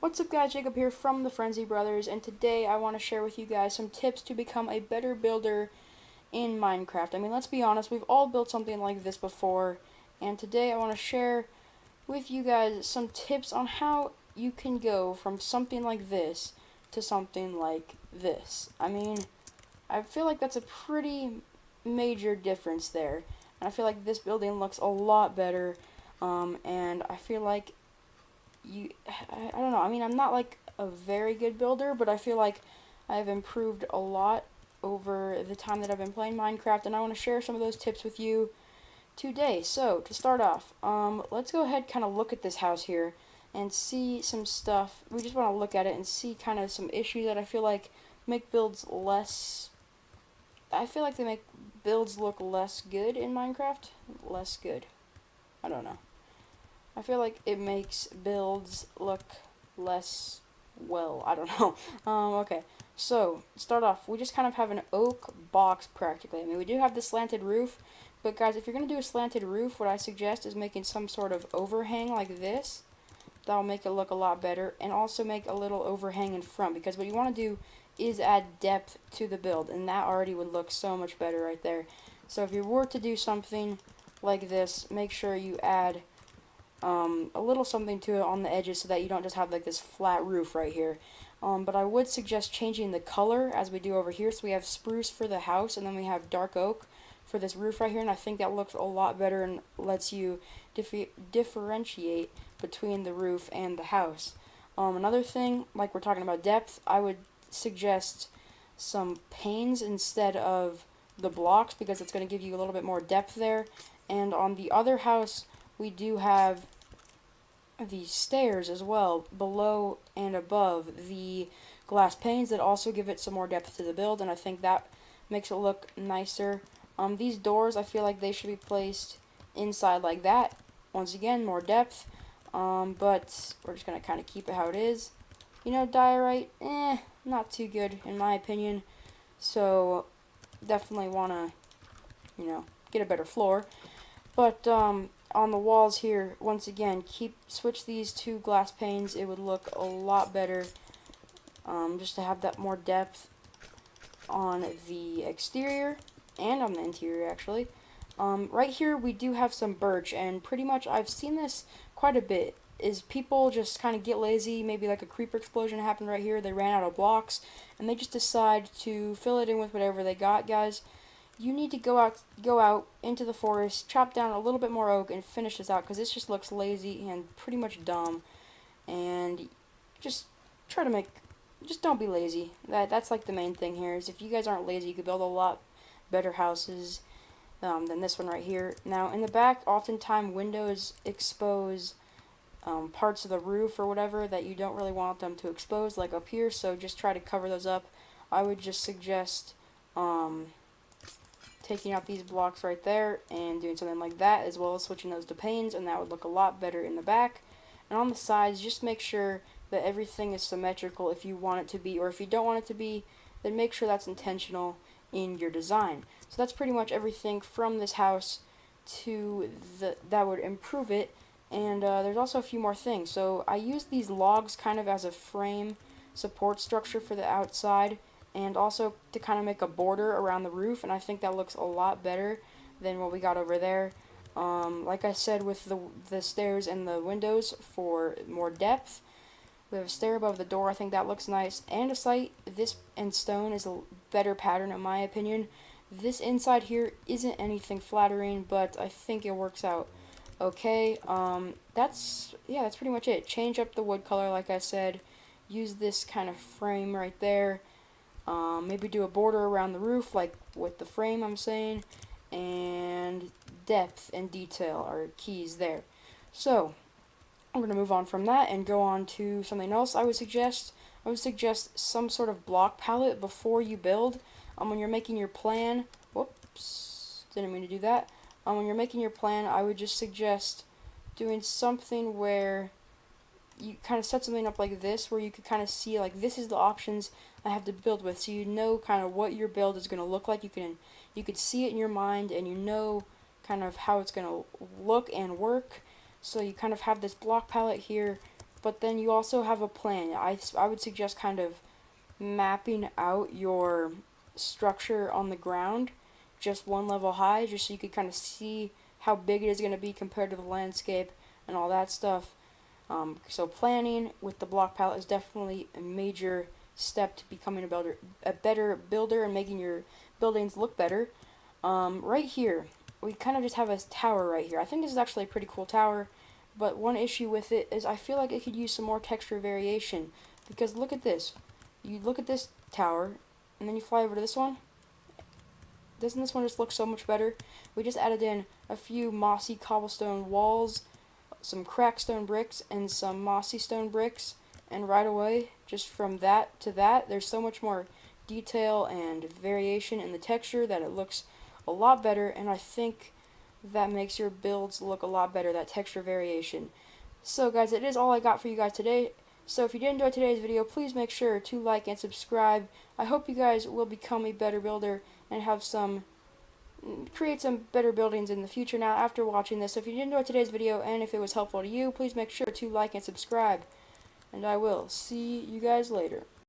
What's up guys, Jacob here from the Frenzy Brothers, and today I want to share with you guys some tips to become a better builder in Minecraft. I mean, let's be honest, we've all built something like this before, and today I want to share with you guys some tips on how you can go from something like this to something like this. I mean, I feel like that's a pretty major difference there, and I feel like this building looks a lot better, and I feel like I don't know. I mean, I'm not like a very good builder, but I feel like I've improved a lot over the time that I've been playing Minecraft, and I want to share some of those tips with you today. So, to start off, let's go ahead kind of look at this house here and see some stuff. We just want to look at it and see kind of some issues that I feel like make builds less. I feel like they make builds look less good in Minecraft. Less good. I don't know. I feel like it makes builds look less well. I don't know. Okay. So, start off, we just kind of have an oak box practically. I mean, we do have the slanted roof, but guys, if you're going to do a slanted roof, what I suggest is making some sort of overhang like this. That'll make it look a lot better, and also make a little overhang in front, because what you want to do is add depth to the build, and that already would look so much better right there. So if you were to do something like this, make sure you add a little something to it on the edges so that you don't just have like this flat roof right here. But I would suggest changing the color as we do over here. So we have spruce for the house, and then we have dark oak for this roof right here, and I think that looks a lot better and lets you differentiate between the roof and the house. Another thing, like we're talking about depth, I would suggest some panes instead of the blocks, because it's going to give you a little bit more depth there. And on the other house, we do have the stairs as well, below and above the glass panes, that also give it some more depth to the build, and I think that makes it look nicer. These doors, I feel like they should be placed inside like that. Once again, more depth, but we're just going to kind of keep it how it is. You know, diorite, not too good in my opinion, so definitely want to, get a better floor. But on the walls here, once again, switch these two glass panes. It would look a lot better, just to have that more depth on the exterior and on the interior actually. Right here we do have some birch, and pretty much I've seen this quite a bit, is people just kind of get lazy. Maybe like a creeper explosion happened right here, they ran out of blocks, and they just decide to fill it in with whatever they got. Guys, you need to go out into the forest, chop down a little bit more oak, and finish this out, because this just looks lazy and pretty much dumb. And just try to make, just don't be lazy. That's like the main thing here, is if you guys aren't lazy, you could build a lot better houses than this one right here. Now in the back, oftentimes windows expose parts of the roof or whatever that you don't really want them to expose, like up here, so just try to cover those up. I would just suggest taking out these blocks right there and doing something like that, as well as switching those to panes, and that would look a lot better in the back. And on the sides, just make sure that everything is symmetrical if you want it to be, or if you don't want it to be, then make sure that's intentional in your design. So that's pretty much everything from this house that would improve it. And there's also a few more things. So I use these logs kind of as a frame support structure for the outside, and also to kind of make a border around the roof, and I think that looks a lot better than what we got over there. Like I said, with the stairs and the windows for more depth, we have a stair above the door. I think that looks nice. Andesite, this and stone is a better pattern in my opinion. This inside here isn't anything flattering, but I think it works out okay. That's pretty much it. Change up the wood color, like I said. Use this kind of frame right there. Maybe do a border around the roof, like with the frame I'm saying, and depth and detail are keys there. So, I'm going to move on from that and go on to something else. I would suggest some sort of block palette before you build. When you're making your plan, whoops, didn't mean to do that. When you're making your plan, I would just suggest doing something where you kind of set something up like this, where you could kind of see, like, this is the options I have to build with, so you know kind of what your build is going to look like. You could see it in your mind, and you know kind of how it's going to look and work. So you kind of have this block palette here but then you also have a plan. I would suggest kind of mapping out your structure on the ground just one level high, just so you could kind of see how big it is going to be compared to the landscape and all that stuff. So planning with the block palette is definitely a major step to becoming a better builder, and making your buildings look better. Right here, we kind of just have a tower right here. I think this is actually a pretty cool tower, but one issue with it is I feel like it could use some more texture variation, because look at this. You look at this tower, and then you fly over to this one. Doesn't this one just look so much better? We just added in a few mossy cobblestone walls, some cracked stone bricks, and some mossy stone bricks, and right away, just from that to that, there's so much more detail and variation in the texture that it looks a lot better, and I think that makes your builds look a lot better, that texture variation. So guys, it is all I got for you guys today. So if you did enjoy today's video, please make sure to like and subscribe. I hope you guys will become a better builder and create some better buildings in the future now after watching this. So if you did enjoy today's video and if it was helpful to you, please make sure to like and subscribe. And I will see you guys later.